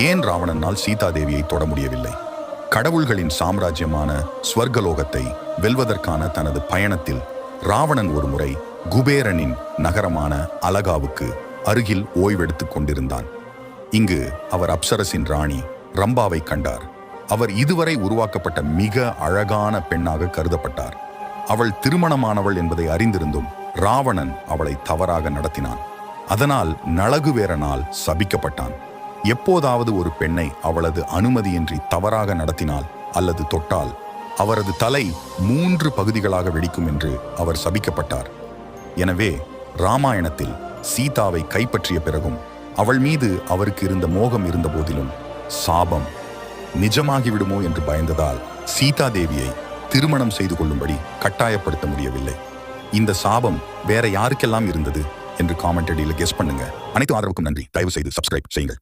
ஏன் ராவணனால் சீதாதேவியை தொட முடியவில்லை? கடவுள்களின் சாம்ராஜ்யமான ஸ்வர்கலோகத்தை வெல்வதற்கான தனது பயணத்தில் ராவணன் ஒருமுறை குபேரனின் நகரமான அலகாவுக்கு அருகில் ஓய்வெடுத்துக் கொண்டிருந்தான். இங்கு அவர் அப்சரசின் ராணி ரம்பாவை கண்டார். அவர் இதுவரை உருவாக்கப்பட்ட மிக அழகான பெண்ணாக கருதப்பட்டார். அவள் திருமணமானவள் என்பதை அறிந்திருந்தும் ராவணன் அவளை தவறாக நடத்தினான். அதனால் நளகுவேரனால் சபிக்கப்பட்டான். எப்போதாவது ஒரு பெண்ணை அவளது அனுமதியின்றி தவறாக நடத்தினால் அல்லது தொட்டால் அவரது தலை 3 பகுதிகளாக வெடிக்கும் என்று அவர் சபிக்கப்பட்டார். எனவே ராமாயணத்தில் சீதாவை கைப்பற்றிய பிறகும் அவள் மீது அவருக்கு இருந்த மோகம் இருந்த போதிலும் சாபம் நிஜமாகிவிடுமோ என்று பயந்ததால் சீதாதேவியை திருமணம் செய்து கொள்ளும்படி கட்டாயப்படுத்த முடியவில்லை. இந்த சாபம் வேற யாருக்கெல்லாம் இருந்தது என்று காமெண்ட் அடியில் கெஸ் பண்ணுங்க. அனைத்து ஆதரவுக்கும் நன்றி. தயவு செய்து சப்ஸ்கிரைப் செய்யுங்கள்.